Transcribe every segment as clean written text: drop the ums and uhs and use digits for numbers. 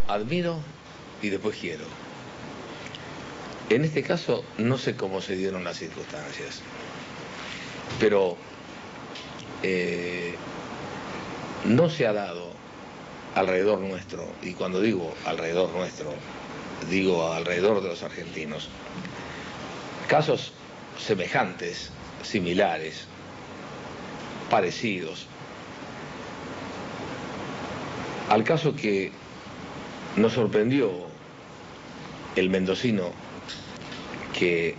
admiro y después quiero. En este caso no sé cómo se dieron las circunstancias, pero no se ha dado alrededor nuestro, y cuando digo alrededor nuestro, digo alrededor de los argentinos, casos semejantes, similares, parecidos, al caso que nos sorprendió el mendocino, que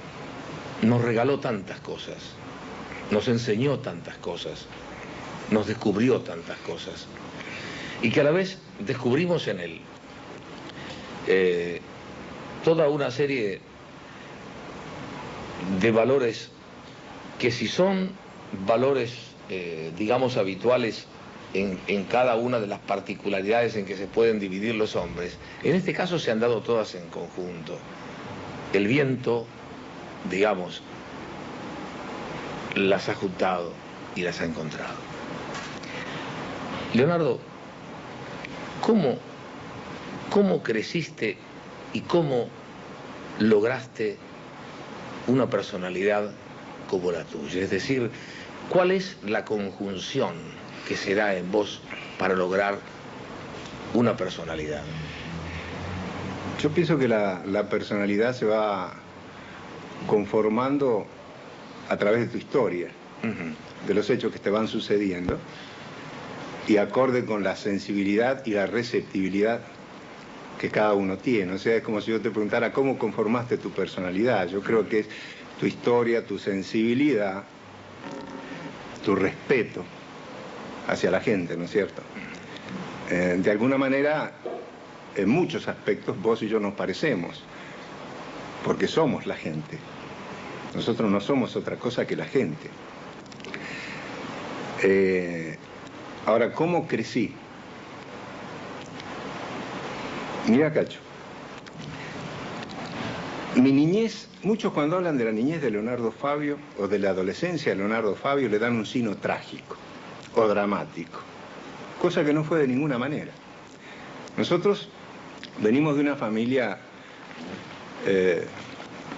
nos regaló tantas cosas, nos enseñó tantas cosas, nos descubrió tantas cosas, y que a la vez descubrimos en él toda una serie de valores que, si son valores, digamos, habituales en cada una de las particularidades en que se pueden dividir los hombres, en este caso se han dado todas en conjunto. El viento, digamos, las ha juntado y las ha encontrado. Leonardo, ¿cómo creciste y cómo lograste una personalidad como la tuya? Es decir, ¿cuál es la conjunción que se da en vos para lograr una personalidad? Yo pienso que la personalidad se va conformando a través de tu historia, de los hechos que te van sucediendo, y acorde con la sensibilidad y la receptibilidad que cada uno tiene. O sea, es como si yo te preguntara cómo conformaste tu personalidad. Yo creo que es tu historia, tu sensibilidad, tu respeto hacia la gente, ¿no es cierto? De alguna manera, en muchos aspectos, vos y yo nos parecemos, porque somos la gente. Nosotros no somos otra cosa que la gente. Ahora, ¿cómo crecí? Mira, Cacho, mi niñez, muchos cuando hablan de la niñez de Leonardo Fabio o de la adolescencia de Leonardo Fabio le dan un signo trágico o dramático, cosa que no fue de ninguna manera. Nosotros venimos de una familia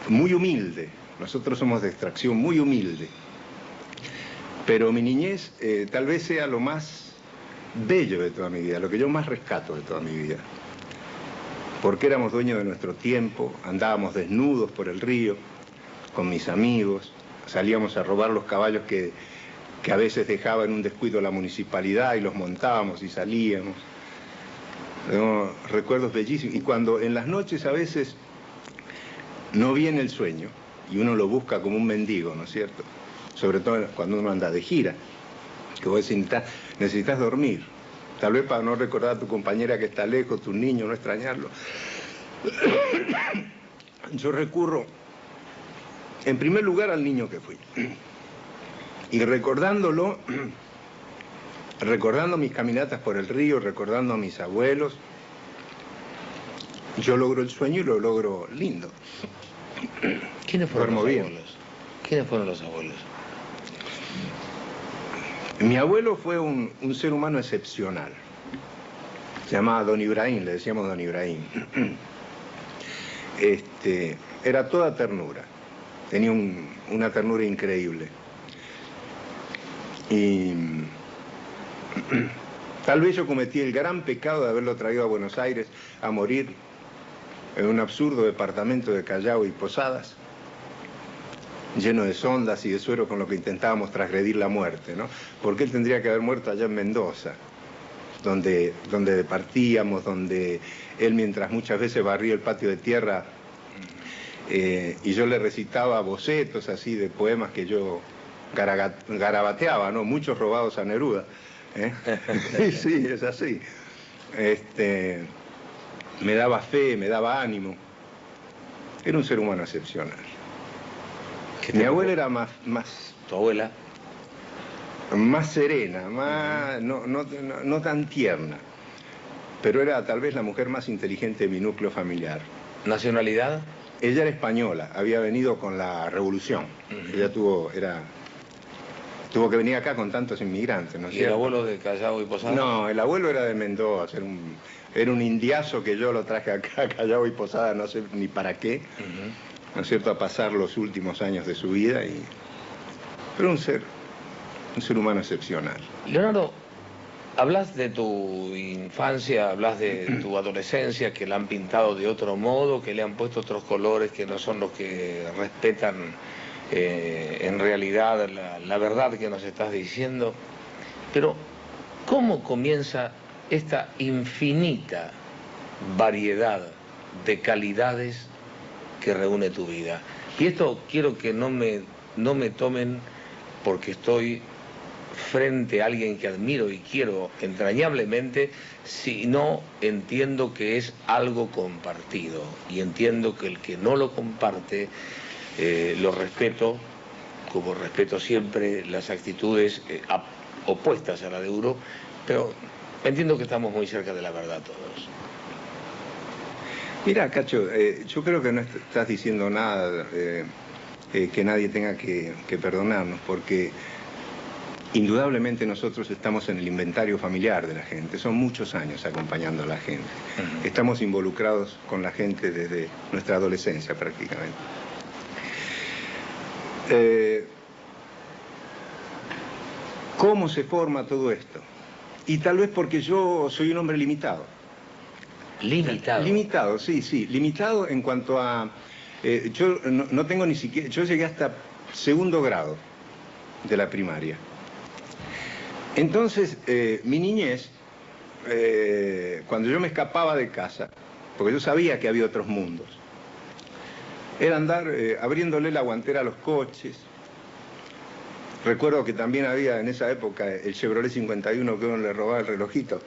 muy humilde, nosotros somos de extracción muy humilde, pero mi niñez tal vez sea lo más bello de toda mi vida, lo que yo más rescato de toda mi vida. Porque éramos dueños de nuestro tiempo, andábamos desnudos por el río, con mis amigos, salíamos a robar los caballos que a veces dejaba en un descuido la municipalidad y los montábamos y salíamos. Tengo recuerdos bellísimos. Y cuando en las noches a veces no viene el sueño y uno lo busca como un mendigo, ¿no es cierto? Sobre todo cuando uno anda de gira, que vos necesitas dormir. Tal vez para no recordar a tu compañera que está lejos, tu niño, no extrañarlo. Yo recurro, en primer lugar, al niño que fui. Y recordándolo, recordando mis caminatas por el río, recordando a mis abuelos, yo logro el sueño y lo logro lindo. ¿Quiénes fueron los bien. abuelos? ¿Quiénes fueron los abuelos? Mi abuelo fue un ser humano excepcional. Se llamaba Don Ibrahim, le decíamos Don Ibrahim. Era toda ternura. Tenía una ternura increíble. Y tal vez yo cometí el gran pecado de haberlo traído a Buenos Aires a morir en un absurdo departamento de Callao y Posadas, lleno de sondas y de suero, con lo que intentábamos transgredir la muerte, ¿no? Porque él tendría que haber muerto allá en Mendoza, donde departíamos, donde él, mientras muchas veces barría el patio de tierra, y yo le recitaba bocetos así de poemas que yo garabateaba, ¿no? Muchos robados a Neruda, ¿eh? Sí, es así. Me daba fe, me daba ánimo. Era un ser humano excepcional. Mi abuela era más... ¿Tu abuela? Más serena, más, no tan tierna, pero era tal vez la mujer más inteligente de mi núcleo familiar. ¿Nacionalidad? Ella era española, había venido con la revolución. Ella tuvo que venir acá con tantos inmigrantes, ¿no es ¿Y el cierto? abuelo de Callao y Posada? No, el abuelo era de Mendoza, era un indiazo que yo lo traje acá a Callao y Posada, no sé ni para qué, ¿no es cierto?, a pasar los últimos años de su vida, pero un ser humano excepcional. Leonardo, hablas de tu infancia, hablas de tu adolescencia, que la han pintado de otro modo, que le han puesto otros colores que no son los que respetan en realidad la verdad que nos estás diciendo. Pero, ¿cómo comienza esta infinita variedad de calidades que reúne tu vida? Y esto quiero que no me tomen porque estoy frente a alguien que admiro y quiero entrañablemente, sino entiendo que es algo compartido y entiendo que el que no lo comparte lo respeto, como respeto siempre las actitudes opuestas a la de uno, pero entiendo que estamos muy cerca de la verdad todos. Mira, Cacho, yo creo que no estás diciendo nada que nadie tenga que perdonarnos, porque indudablemente nosotros estamos en el inventario familiar de la gente, son muchos años acompañando a la gente. Estamos involucrados con la gente desde nuestra adolescencia prácticamente. ¿Cómo se forma todo esto? Y tal vez porque yo soy un hombre limitado. Limitado. Limitado, sí, limitado en cuanto a... yo no tengo ni siquiera... Yo llegué hasta segundo grado de la primaria. Entonces, mi niñez, cuando yo me escapaba de casa, porque yo sabía que había otros mundos, era andar abriéndole la guantera a los coches. Recuerdo que también había en esa época el Chevrolet 51 que uno le robaba el relojito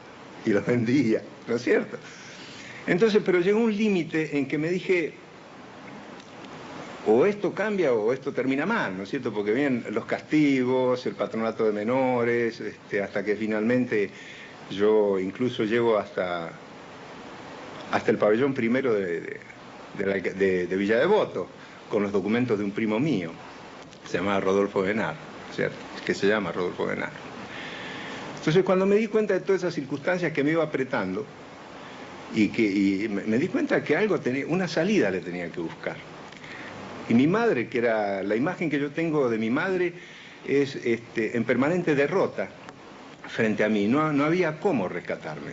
y lo vendía, ¿no es cierto? Entonces, pero llegó un límite en que me dije, o esto cambia o esto termina mal, ¿no es cierto? Porque vienen los castigos, el patronato de menores, hasta que finalmente yo incluso llego hasta el pabellón primero de Villa Devoto, con los documentos de un primo mío, se llamaba Rodolfo Benar, ¿cierto? Que se llama Rodolfo Benar. Entonces, cuando me di cuenta de todas esas circunstancias que me iba apretando, y me di cuenta que algo tenía, una salida le tenía que buscar. Y mi madre, que era la imagen que yo tengo de mi madre, es en permanente derrota frente a mí. No había cómo rescatarme,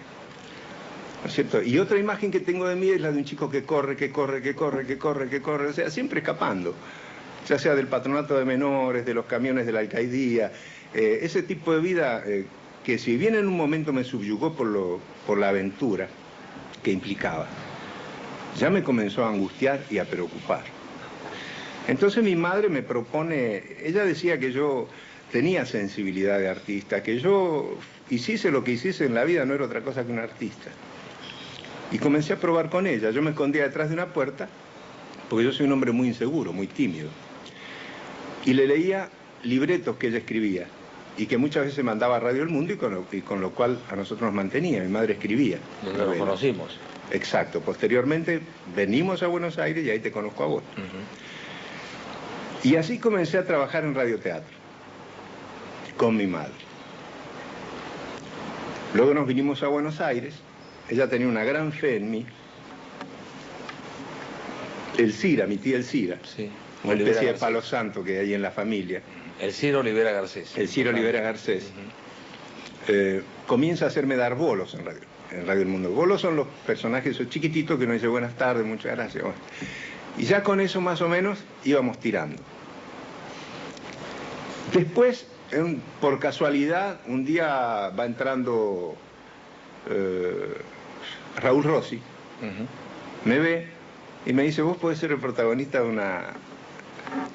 ¿no es cierto? Y otra imagen que tengo de mí es la de un chico que corre, o sea, siempre escapando, ya sea del patronato de menores, de los camiones de la alcaidía, ese tipo de vida que si bien en un momento me subyugó por la aventura que implicaba, ya me comenzó a angustiar y a preocupar. Entonces mi madre me propone, ella decía que yo tenía sensibilidad de artista, que yo hiciese lo que hiciese en la vida no era otra cosa que un artista. Y comencé a probar con ella, yo me escondía detrás de una puerta, porque yo soy un hombre muy inseguro, muy tímido. Y le leía libretos que ella escribía, y que muchas veces mandaba a Radio El Mundo, y con lo cual a nosotros nos mantenía, mi madre escribía. Donde nos conocimos. Exacto, posteriormente venimos a Buenos Aires y ahí te conozco a vos. Y así comencé a trabajar en radioteatro, con mi madre. Luego nos vinimos a Buenos Aires, ella tenía una gran fe en mí. Elcira, mi tía Elcira, sí, una especie de palo santo que hay en la familia. Elcira Olivera Garcés. Elcira Olivera Garcés. Comienza a hacerme dar bolos en Radio El Mundo. Bolos son los personajes esos chiquititos que uno dice buenas tardes, muchas gracias. Bueno. Y ya con eso más o menos íbamos tirando. Después, por casualidad, un día va entrando Raúl Rossi, me ve y me dice, vos podés ser el protagonista de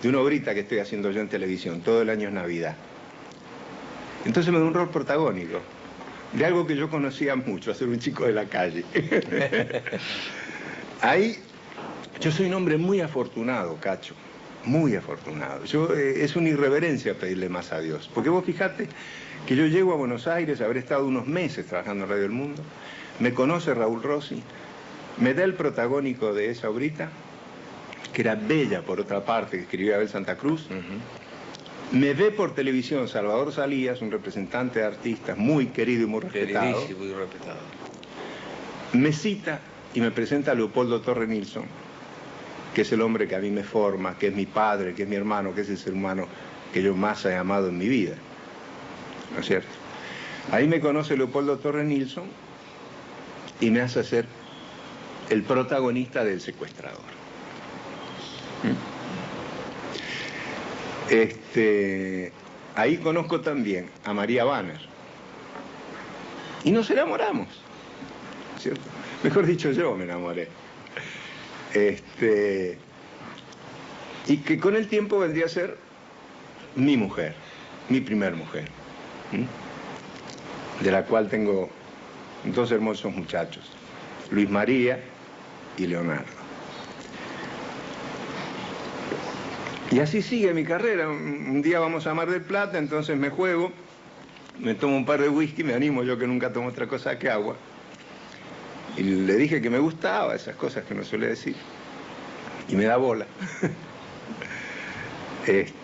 una obrita que estoy haciendo yo en televisión, todo el año es Navidad. Entonces me da un rol protagónico, de algo que yo conocía mucho, hacer un chico de la calle. Ahí, yo soy un hombre muy afortunado, Cacho, muy afortunado. Es una irreverencia pedirle más a Dios, porque vos fijate que yo llego a Buenos Aires, habré estado unos meses trabajando en Radio El Mundo, me conoce Raúl Rossi, me da el protagónico de esa obrita, que era bella por otra parte, que escribía Abel Santa Cruz, Me ve por televisión Salvador Salías, un representante de artistas muy querido y muy respetado. Queridísimo y respetado. Me cita y me presenta a Leopoldo Torre Nilsson, que es el hombre que a mí me forma, que es mi padre, que es mi hermano, que es el ser humano que yo más he amado en mi vida. ¿No es cierto? Ahí me conoce Leopoldo Torre Nilsson y me hace ser el protagonista del Secuestrador. Ahí conozco también a María Banner. Y nos enamoramos, ¿cierto? Mejor dicho, yo me enamoré. Y que con el tiempo vendría a ser mi mujer, mi primer mujer, de la cual tengo dos hermosos muchachos, Luis María y Leonardo. Y así sigue mi carrera. Un día vamos a Mar del Plata, entonces me juego, me tomo un par de whisky, me animo, yo que nunca tomo otra cosa que agua. Y le dije que me gustaba, esas cosas que no suele decir. Y me da bola.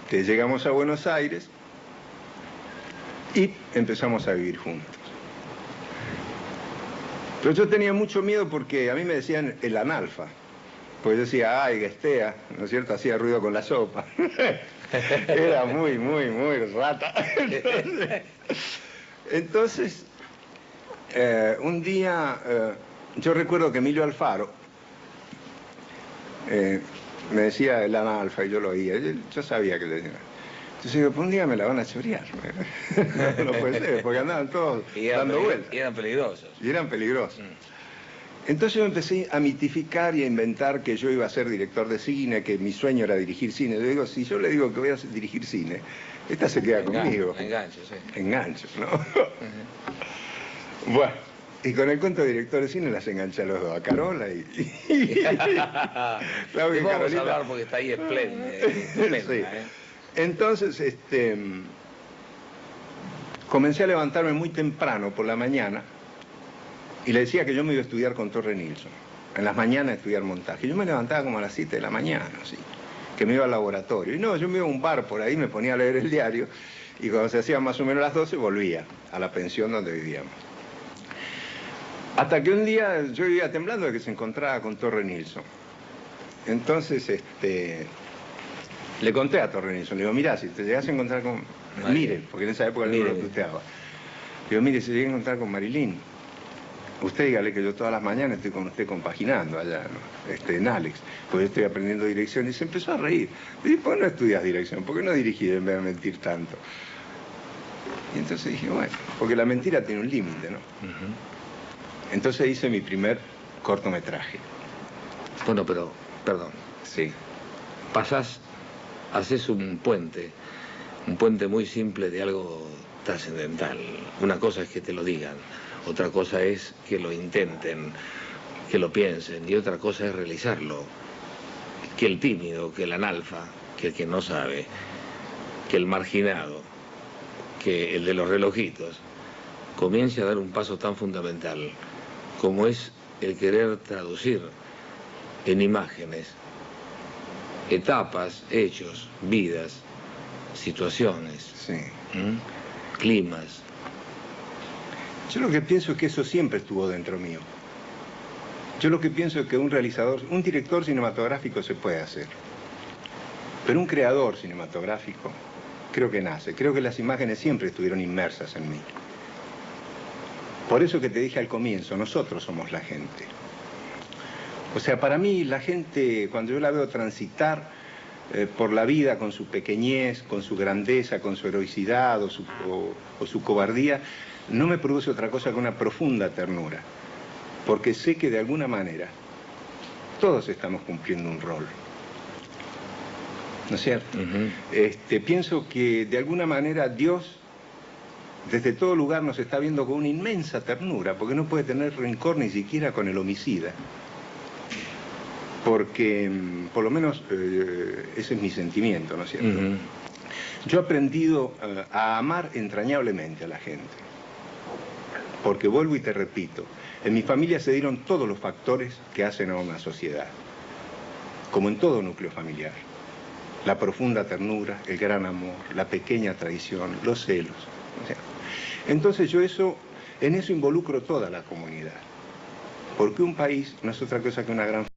Llegamos a Buenos Aires y empezamos a vivir juntos. Pero yo tenía mucho miedo porque a mí me decían el analfa. Pues yo decía, ay, Gestea, ¿no es cierto? Hacía ruido con la sopa. Era muy rata. Entonces un día, yo recuerdo que Emilio Alfaro me decía el analfa y yo lo oía. Yo sabía que le decía. Entonces digo, pues un día me la van a chorear. No puede ser, porque andaban todos dando vueltas. Y eran peligrosos. Y eran peligrosos. Entonces yo empecé a mitificar y a inventar que yo iba a ser director de cine, que mi sueño era dirigir cine. Yo digo, si yo le digo que voy a dirigir cine, esta se queda conmigo. Engancho, sí. Engancho, ¿no? Bueno, y con el cuento de director de cine las enganché a los dos, a Carola y Claudia y vamos a hablar porque está ahí estupenda, sí. Entonces, comencé a levantarme muy temprano por la mañana y le decía que yo me iba a estudiar con Torre Nilsson. En las mañanas a estudiar montaje. Yo me levantaba como a las 7 de la mañana, así, que me iba al laboratorio. Y no, yo me iba a un bar por ahí, me ponía a leer el diario y cuando se hacían más o menos las 12 volvía a la pensión donde vivíamos. Hasta que un día yo vivía temblando de que se encontraba con Torre Nilsson. Entonces, le conté a Torre Nilsson, le digo, mirá, si te llegas a encontrar con... Miren, porque en esa época el libro lo tuteaba. Le digo, mire, si llega a encontrar con Marilyn, usted dígale que yo todas las mañanas estoy con usted compaginando allá, ¿no? En Alex, pues yo estoy aprendiendo dirección. Y se empezó a reír. Le dije, ¿por qué no estudias dirección? ¿Por qué no dirigís en vez de mentir tanto? Y entonces dije, bueno, porque la mentira tiene un límite, ¿no? Entonces hice mi primer cortometraje. Bueno, pero, perdón. Sí. Haces un puente muy simple de algo trascendental. Una cosa es que te lo digan, otra cosa es que lo intenten, que lo piensen, y otra cosa es realizarlo. Que el tímido, que el analfa, que el que no sabe, que el marginado, que el de los relojitos, comience a dar un paso tan fundamental como es el querer traducir en imágenes etapas, hechos, vidas, situaciones, Sí. Climas. Yo lo que pienso es que eso siempre estuvo dentro mío. Yo lo que pienso es que un director cinematográfico se puede hacer, pero un creador cinematográfico creo que nace. Creo que las imágenes siempre estuvieron inmersas en mí. Por eso que te dije al comienzo, nosotros somos la gente. O sea, para mí la gente, cuando yo la veo transitar por la vida con su pequeñez, con su grandeza, con su heroicidad o su cobardía, no me produce otra cosa que una profunda ternura. Porque sé que de alguna manera todos estamos cumpliendo un rol. ¿No es cierto? Pienso que de alguna manera Dios desde todo lugar nos está viendo con una inmensa ternura, porque no puede tener rencor ni siquiera con el homicida. Porque, por lo menos, ese es mi sentimiento, ¿no es cierto? Yo he aprendido a amar entrañablemente a la gente. Porque, vuelvo y te repito, en mi familia se dieron todos los factores que hacen a una sociedad, como en todo núcleo familiar. la profunda ternura, el gran amor, la pequeña traición, los celos. O sea, entonces yo en eso involucro toda la comunidad, porque un país no es otra cosa que una gran